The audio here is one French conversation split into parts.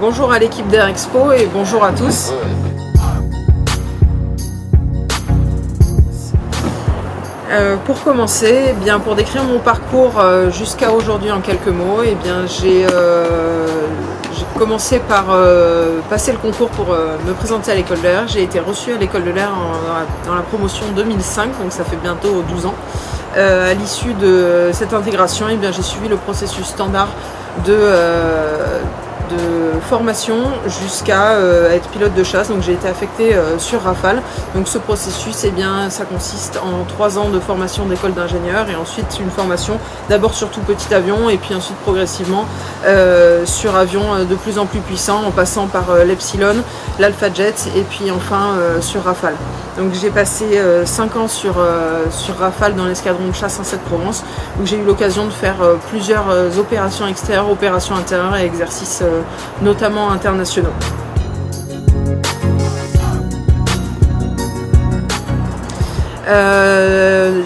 Bonjour à l'équipe d'Air Expo et bonjour à tous. Pour commencer, eh bien, pour décrire mon parcours jusqu'à aujourd'hui en quelques mots, eh bien, j'ai commencé par passer le concours pour me présenter à l'école de l'air. J'ai été reçue à l'école de l'air dans la promotion 2005, donc ça fait bientôt 12 ans. À l'issue de cette intégration, eh bien, j'ai suivi le processus standard de formation jusqu'à être pilote de chasse. Donc j'ai été affectée sur Rafale. Donc ce processus, eh bien, ça consiste en 3 ans de formation d'école d'ingénieur et ensuite une formation d'abord sur tout petit avion et puis ensuite progressivement sur avions de plus en plus puissants en passant par l'Epsilon, l'Alpha Jet et puis enfin sur Rafale. Donc j'ai passé 5 ans sur Rafale dans l'escadron de chasse en Provence où j'ai eu l'occasion de faire plusieurs opérations extérieures, opérations intérieures et exercices notamment internationaux.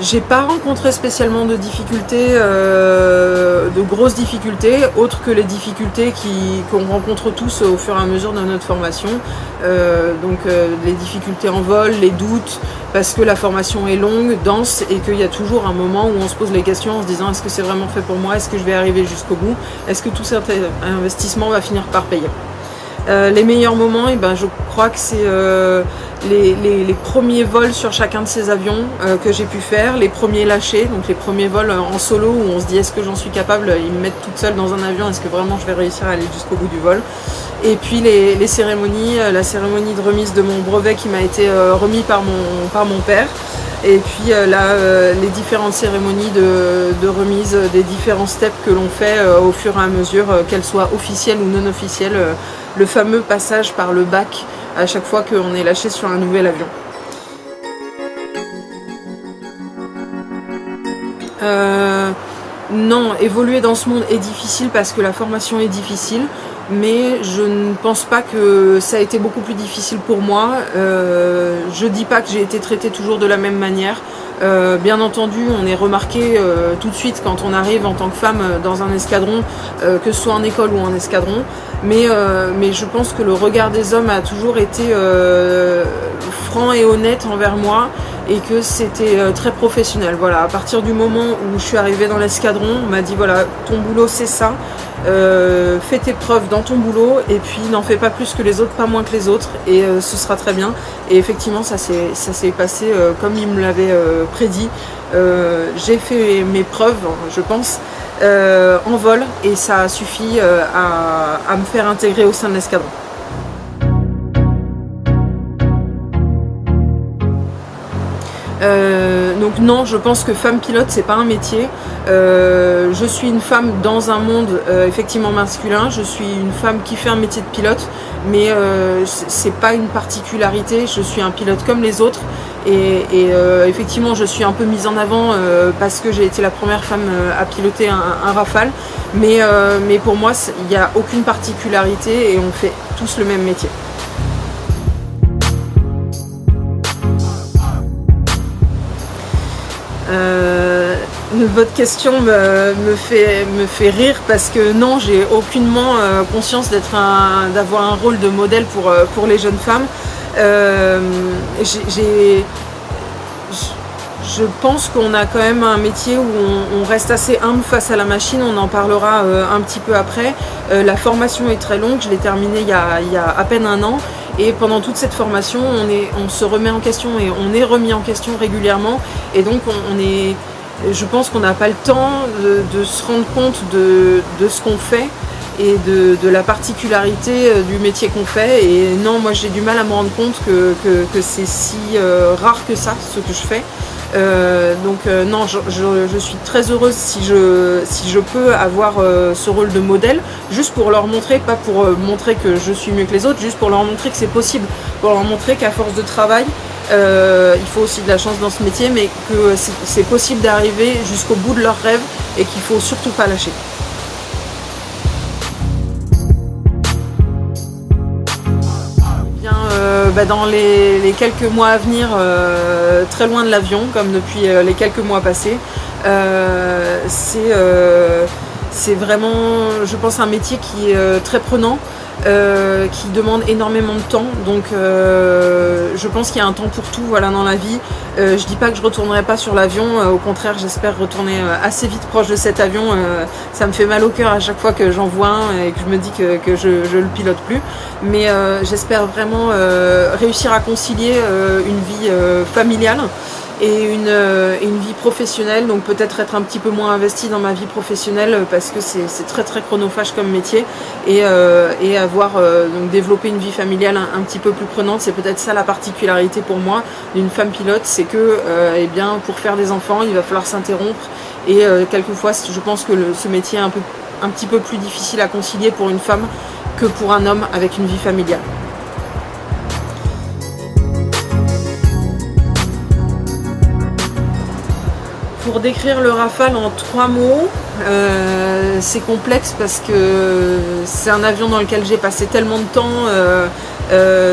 J'ai pas rencontré spécialement de difficultés, de grosses difficultés, autres que les difficultés qu'on rencontre tous au fur et à mesure de notre formation. Les difficultés en vol, les doutes, parce que la formation est longue, dense et qu'il y a toujours un moment où on se pose les questions en se disant est-ce que c'est vraiment fait pour moi, est-ce que je vais arriver jusqu'au bout, est-ce que tout cet investissement va finir par payer. Les meilleurs moments, eh ben, je crois que c'est les premiers vols sur chacun de ces avions que j'ai pu faire, les premiers lâchers, donc les premiers vols en solo où on se dit est-ce que j'en suis capable, ils me mettent toute seule dans un avion, est-ce que vraiment je vais réussir à aller jusqu'au bout du vol. Et puis les cérémonies, la cérémonie de remise de mon brevet qui m'a été remis par mon père. Et puis les différentes cérémonies de remise des différents steps que l'on fait au fur et à mesure, qu'elles soient officielles ou non officielles, le fameux passage par le bac à chaque fois qu'on est lâché sur un nouvel avion. Non, évoluer dans ce monde est difficile parce que la formation est difficile, mais je ne pense pas que ça a été beaucoup plus difficile pour moi. Je dis pas que j'ai été traitée toujours de la même manière. Bien entendu, on est remarqué tout de suite quand on arrive en tant que femme dans un escadron, que ce soit en école ou en escadron. Mais je pense que le regard des hommes a toujours été franc et honnête envers moi et que c'était très professionnel. Voilà, à partir du moment où je suis arrivée dans l'escadron, on m'a dit voilà, ton boulot c'est ça, fais tes preuves dans ton boulot et puis n'en fais pas plus que les autres, pas moins que les autres et ce sera très bien. Et effectivement ça s'est passé comme il me l'avait prédit. J'ai fait mes preuves, je pense, en vol et ça a suffi à me faire intégrer au sein de l'escadron. Donc non, je pense que femme pilote c'est pas un métier. Je suis une femme dans un monde effectivement masculin. Je suis une femme qui fait un métier de pilote, mais c'est pas une particularité. Je suis un pilote comme les autres et effectivement je suis un peu mise en avant parce que j'ai été la première femme à piloter un Rafale. Mais pour moi il n'y a aucune particularité et on fait tous le même métier. Votre question me fait rire parce que non, j'ai aucunement conscience d'avoir un rôle de modèle pour les jeunes femmes. Je pense qu'on a quand même un métier où on reste assez humble face à la machine, on en parlera un petit peu après. La formation est très longue, je l'ai terminée il y a à peine 1 an. Et pendant toute cette formation, on se remet en question et on est remis en question régulièrement. Et donc je pense qu'on n'a pas le temps de se rendre compte de ce qu'on fait et de la particularité du métier qu'on fait. Et non, moi j'ai du mal à me rendre compte que c'est si rare que ça, ce que je fais. Non, je suis très heureuse si je peux avoir ce rôle de modèle, juste pour leur montrer, pas pour montrer que je suis mieux que les autres, juste pour leur montrer que c'est possible, pour leur montrer qu'à force de travail, il faut aussi de la chance dans ce métier, mais que c'est possible d'arriver jusqu'au bout de leurs rêves et qu'il faut surtout pas lâcher. Dans les quelques mois à venir, très loin de l'avion, comme depuis les quelques mois passés, c'est vraiment, je pense, un métier qui est très prenant, qui demande énormément de temps, donc je pense qu'il y a un temps pour tout, voilà, dans la vie. Je dis pas que je retournerai pas sur l'avion, au contraire j'espère retourner assez vite proche de cet avion. Ça me fait mal au cœur à chaque fois que j'en vois un et que je me dis que je le pilote plus, mais j'espère vraiment réussir à concilier une vie familiale et une vie professionnelle, donc peut-être être un petit peu moins investie dans ma vie professionnelle parce que c'est très très chronophage comme métier, et avoir donc développé une vie familiale un petit peu plus prenante. C'est peut-être ça la particularité pour moi d'une femme pilote, c'est que eh bien, pour faire des enfants il va falloir s'interrompre, et quelquefois je pense que ce métier est un petit peu plus difficile à concilier pour une femme que pour un homme avec une vie familiale. Pour décrire le Rafale en 3 mots, c'est complexe parce que c'est un avion dans lequel j'ai passé tellement de temps,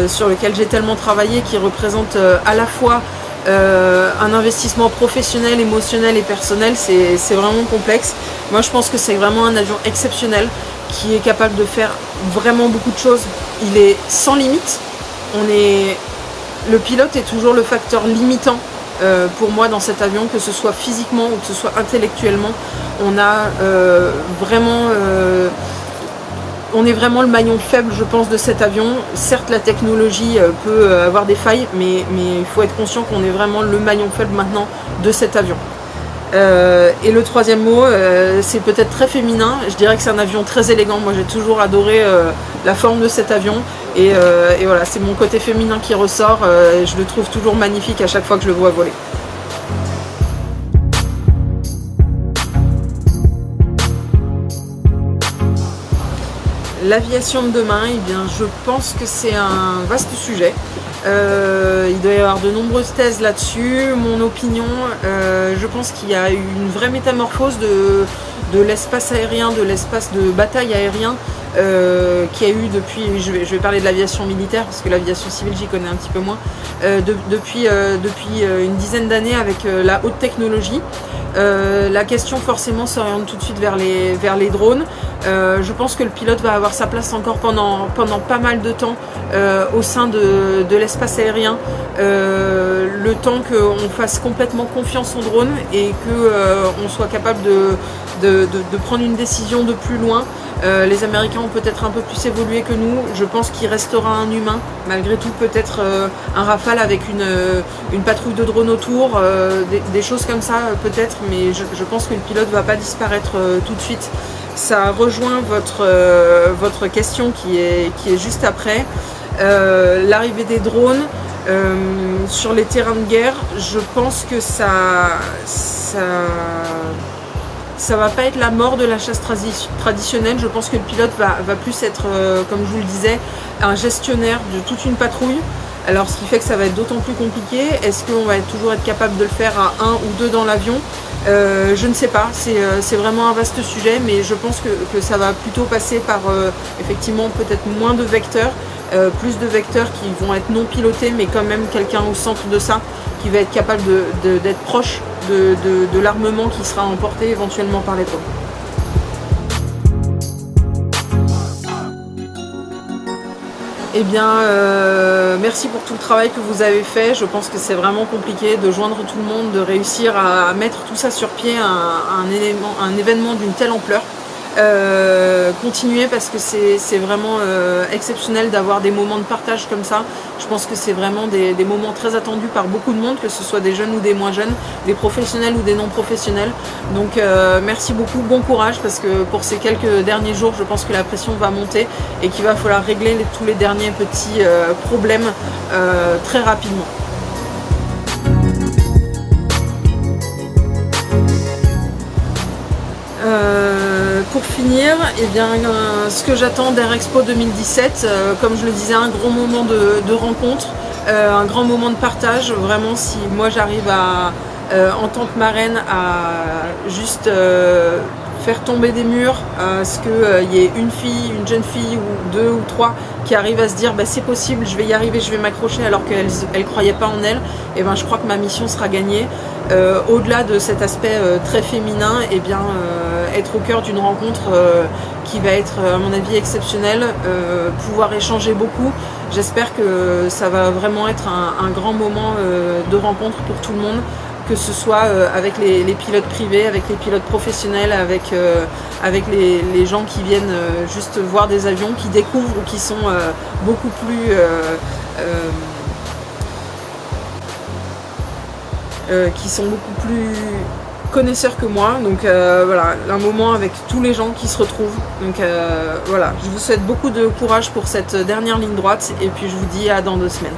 sur lequel j'ai tellement travaillé, qui représente à la fois un investissement professionnel, émotionnel et personnel. C'est vraiment complexe. Moi je pense que c'est vraiment un avion exceptionnel qui est capable de faire vraiment beaucoup de choses. Il est sans limite. Le pilote est toujours le facteur limitant pour moi dans cet avion, que ce soit physiquement ou que ce soit intellectuellement. On est vraiment le maillon faible, je pense, de cet avion. Certes, la technologie peut avoir des failles, mais il faut être conscient qu'on est vraiment le maillon faible maintenant de cet avion. Et le troisième mot, c'est peut-être très féminin. Je dirais que c'est un avion très élégant. Moi j'ai toujours adoré la forme de cet avion, et voilà, c'est mon côté féminin qui ressort. Je le trouve toujours magnifique à chaque fois que je le vois voler. L'aviation de demain, eh bien, je pense que c'est un vaste sujet. Il doit y avoir de nombreuses thèses là-dessus. Mon opinion, je pense qu'il y a une vraie métamorphose de l'espace aérien, de l'espace de bataille aérien, qui a eu depuis, je vais parler de l'aviation militaire parce que l'aviation civile j'y connais un petit peu moins, depuis une dizaine d'années avec la haute technologie. La question forcément s'oriente tout de suite vers les drones. Je pense que le pilote va avoir sa place encore pendant pas mal de temps au sein de l'espace aérien, le temps qu'on fasse complètement confiance aux drones et qu'on soit capable de prendre une décision de plus loin. Les Américains ont peut-être un peu plus évolué que nous. Je pense qu'il restera un humain, malgré tout, peut-être un Rafale avec une patrouille de drones autour, des choses comme ça peut-être, mais je pense que le pilote ne va pas disparaître tout de suite. Ça rejoint votre question qui est juste après. L'arrivée des drones sur les terrains de guerre, je pense que ça va pas être la mort de la chasse traditionnelle. Je pense que le pilote va plus être, comme je vous le disais, un gestionnaire de toute une patrouille. Alors ce qui fait que ça va être d'autant plus compliqué. Est-ce qu'on va toujours être capable de le faire à 1 ou 2 dans l'avion? Je ne sais pas, c'est vraiment un vaste sujet, mais je pense que ça va plutôt passer par effectivement peut-être moins de vecteurs, plus de vecteurs qui vont être non pilotés, mais quand même quelqu'un au centre de ça qui va être capable d'être proche de l'armement qui sera emporté éventuellement par les drones. Eh bien, merci pour tout le travail que vous avez fait. Je pense que c'est vraiment compliqué de joindre tout le monde, de réussir à mettre tout ça sur pied, un événement d'une telle ampleur. Continuez parce que c'est vraiment exceptionnel d'avoir des moments de partage comme ça. Je pense que c'est vraiment des moments très attendus par beaucoup de monde, que ce soit des jeunes ou des moins jeunes, des professionnels ou des non professionnels. Donc merci beaucoup, bon courage, parce que pour ces quelques derniers jours, je pense que la pression va monter et qu'il va falloir régler tous les derniers petits problèmes très rapidement. Pour finir, eh bien, ce que j'attends d'Air Expo 2017, comme je le disais, un grand moment de rencontre, un grand moment de partage. Vraiment, si moi j'arrive en tant que marraine à juste faire tomber des murs, à ce qu'il y ait une fille, une jeune fille ou 2 ou 3 qui arrivent à se dire c'est possible, je vais y arriver, je vais m'accrocher alors qu'elles ne croyaient pas en elles, et je crois que ma mission sera gagnée. Au-delà de cet aspect très féminin, être au cœur d'une rencontre qui va être à mon avis exceptionnelle, pouvoir échanger beaucoup. J'espère que ça va vraiment être un grand moment de rencontre pour tout le monde, que ce soit avec les pilotes privés, avec les pilotes professionnels, avec les gens qui viennent juste voir des avions, qui découvrent ou qui sont beaucoup plus connaisseurs que moi. Donc voilà, un moment avec tous les gens qui se retrouvent. Donc voilà, je vous souhaite beaucoup de courage pour cette dernière ligne droite et puis je vous dis à dans 2 semaines.